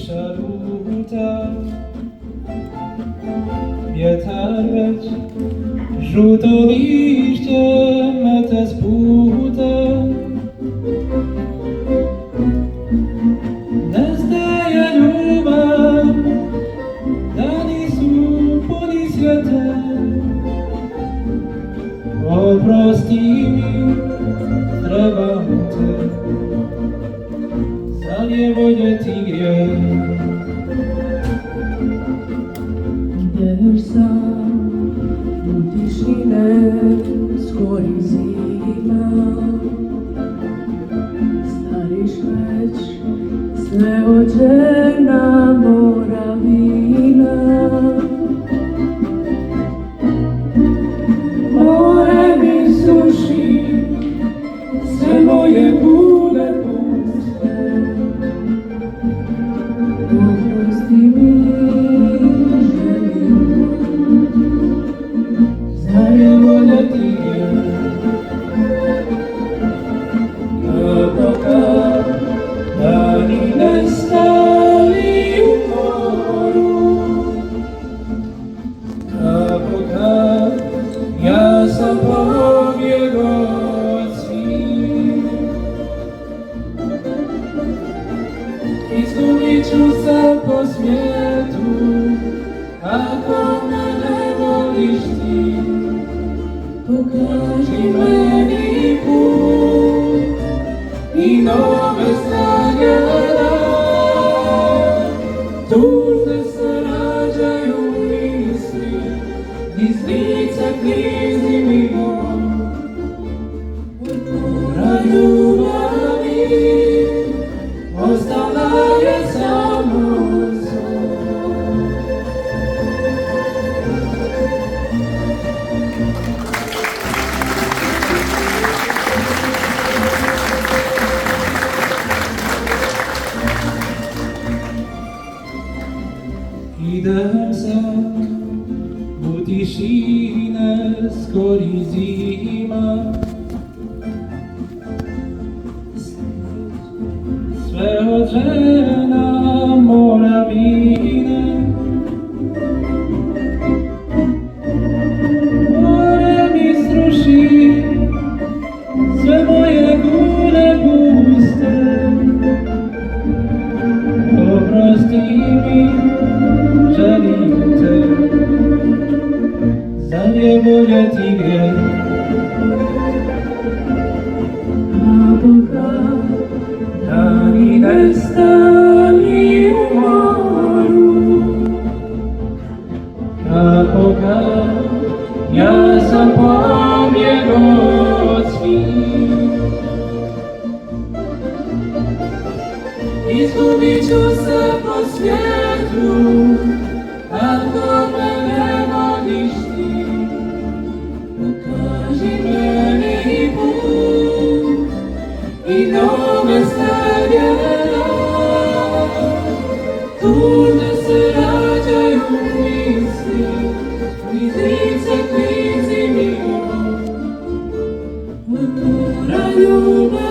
tisza luta, vietar već žuto lišće mete s puta. Nestaje ljubav, dani su puni svijete. Oprosti mi, trebam te, zar je voljeti grijeh? Ideš sam u tišine, skori zima. Stariš već sve ođena moravina. More mi suši sve moje bule puste. Oprosti mi, želim te, zar je voljeti grijeh? Kako kad dani nestali u moru, kako kad ja sam pobjegao od svih. Izgubit ću se po svijetu, ako me ne voliš ti. Pokaži meni put i nove snage daj. Tužne se rađaju misli, iz lica klizi mi bol. Od mora ljubavi ostala je samo sol. Idem sam u tišine, skori zima. Sve od žena moravine. More mi sruši sve moje gule puste. Oprosti mi, želim te, zar je voljeti grijeh? Kako kad dani nestali u moru, Kako kad ja sam pobjegao od svih. izgubit ću se po svijetu, ako me ne voliš ti. Pokaži meni put i nove snage daj. Tužne se rađaju misli, iz lica klizi mi bol. Od mora ljubavi